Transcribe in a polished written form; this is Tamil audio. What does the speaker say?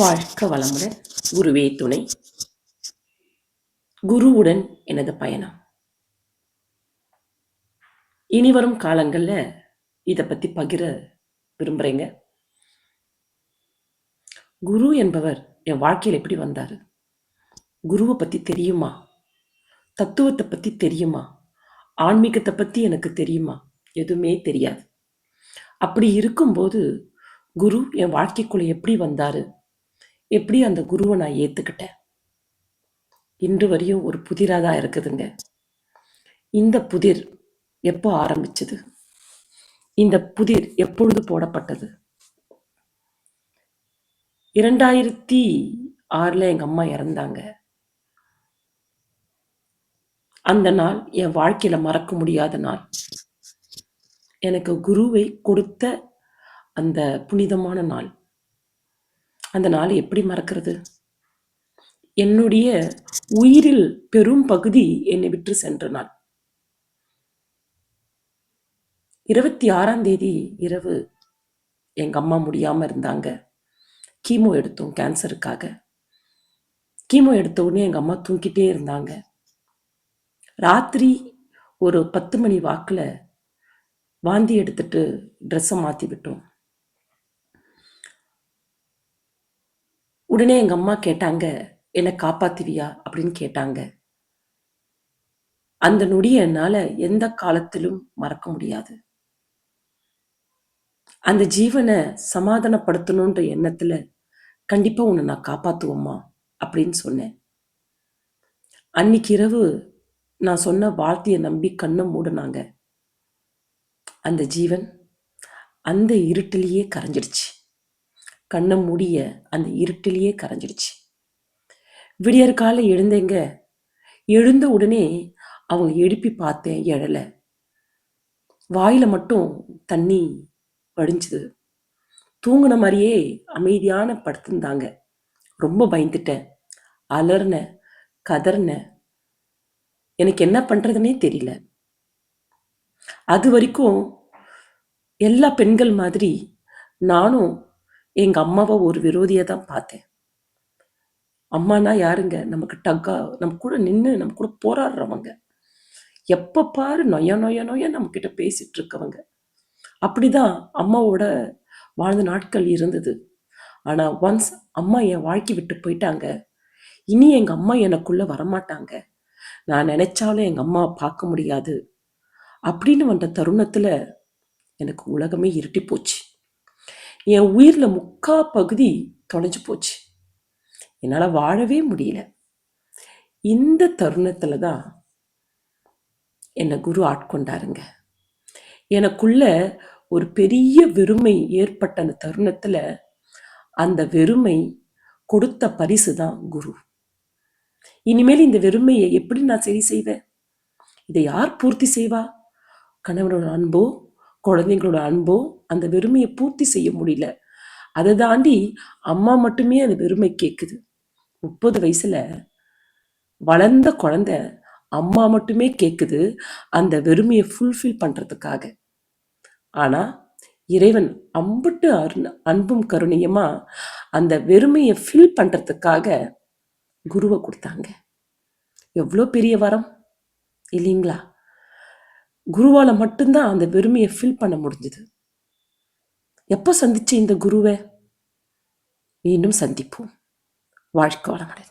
வாழ்க வளமுடன். குருவே துணை. குருவுடன் எனது பயணம். இனிவரும் காலங்கள்ல இதை பத்தி பகிர விரும்புறேங்க. குரு என்பவர் என் வாழ்க்கையில் எப்படி வந்தாரு? குருவை பத்தி தெரியுமா? தத்துவத்தை பத்தி தெரியுமா? ஆன்மீகத்தை பத்தி எனக்கு தெரியுமா? எதுவுமே தெரியாது. அப்படி இருக்கும்போது குரு என் வாழ்க்கைக்குள்ள எப்படி வந்தாரு? எப்படி அந்த குருவை நான் ஏத்துக்கிட்டேன்? இன்று வரையும் ஒரு புதிராக தான் இருக்குதுங்க. இந்த புதிர் எப்போ ஆரம்பிச்சது? இந்த புதிர் எப்பொழுது போடப்பட்டது? 2006 எங்க அம்மா இறந்தாங்க. அந்த நாள் என் வாழ்க்கையில மறக்க முடியாத நாள். எனக்கு குருவை கொடுத்த அந்த புனிதமான நாள். அந்த நாள் எப்படி மறக்கிறது? என்னுடைய உயிரில் பெரும் பகுதி என்னை விட்டு சென்ற நாள். 26ஆம் தேதி இரவு எங்க அம்மா முடியாம இருந்தாங்க. கீமோ எடுத்தோம் கேன்சருக்காக. கீமோ எடுத்த உடனே எங்க அம்மா தூங்கிட்டே இருந்தாங்க. ராத்திரி ஒரு 10 மணி வாக்கில் வாந்தி எடுத்துட்டு ட்ரெஸ்ஸை மாற்றி விட்டோம். உடனே எங்கள் அம்மா கேட்டாங்க, என்னை காப்பாத்துவியா அப்படின்னு கேட்டாங்க. அந்த நொடியை என்னால் எந்த காலத்திலும் மறக்க முடியாது. அந்த ஜீவனை சமாதானப்படுத்தணுன்ற எண்ணத்தில் கண்டிப்பாக உன்னை நான் காப்பாற்றுவோம்மா அப்படின்னு சொன்னேன். அன்னைக்கு இரவு நான் சொன்ன வார்த்தையை நம்பி கண்ணை மூடினாங்க. அந்த ஜீவன் அந்த இருட்டிலேயே கரைஞ்சிடுச்சு. கண்ணை மூடிய அந்த இருட்டிலேயே கரைஞ்சிடுச்சு. விடியற் காலை எழுந்தேங்க. எழுந்த உடனே அவங்க எழுப்பி பார்த்தேன், எழலை. வாயில மட்டும் தண்ணி வடிஞ்சுது. தூங்குன மாதிரியே அமைதியான படுத்திருந்தாங்க. ரொம்ப பயந்துட்டேன், அலர்னேன், கதறினேன். எனக்கு என்ன பண்றதுன்னே தெரியல. அது வரைக்கும் எல்லா பெண்கள் மாதிரி நானும் எங்க அம்மாவை ஒரு விரோதியை தான் பார்த்தேன். அம்மானா யாருங்க? நமக்கு டக்கா நம்ம கூட நின்று நம்ம கூட போராடுறவங்க. எப்போ பாரு நொய நொய நொய நம்ம கிட்ட பேசிட்டு இருக்கவங்க. அப்படிதான் அம்மாவோட வாழ்ந்த நாட்கள் இருந்தது. ஆனா ஒன்ஸ் அம்மா என் வாழ்க்கை விட்டு போயிட்டாங்க. இனி எங்க அம்மா எனக்குள்ள வரமாட்டாங்க. நான் நினைச்சாலும் எங்க அம்மாவை பார்க்க முடியாது அப்படின்னு வந்த தருணத்துல எனக்கு உலகமே இருட்டி போச்சு. என் உயிர்ல முக்கா பகுதி தொலைஞ்சு போச்சு. என்னால வாழவே முடியல. இந்த தருணத்துல தான் என்னை குரு ஆட்கொண்டாருங்க. எனக்குள்ள ஒரு பெரிய வெறுமை ஏற்பட்ட அந்த தருணத்துல அந்த வெறுமை கொடுத்த பரிசு தான் குரு. இனிமேல் இந்த வெறுமையை எப்படி நான் சரி செய்வேன்? இதை யார் பூர்த்தி செய்வா? கணவனோட அன்போ குழந்தைங்களோட அன்போ அந்த வெறுமையை பூர்த்தி செய்ய முடியல. அதை தாண்டி அம்மா மட்டுமே அந்த வெறுமை கேட்குது. 30 வயசுல வளர்ந்த குழந்தை அம்மா மட்டுமே கேட்குது அந்த வெறுமையை ஃபுல்ஃபில் பண்றதுக்காக. ஆனா இறைவன் அம்புட்டு அன்பும் கருணையுமா அந்த வெறுமையை ஃபில் பண்றதுக்காக குருவை கொடுத்தாங்க. எவ்வளோ பெரிய வரம் இல்லைங்களா? குருவால மட்டும்தான் அந்த வெறுமையை ஃபில் பண்ண முடிஞ்சது. எப்போ சந்திச்சு இந்த குருவை? மீண்டும் சந்திப்போம். வாழ்க வளமுடன்.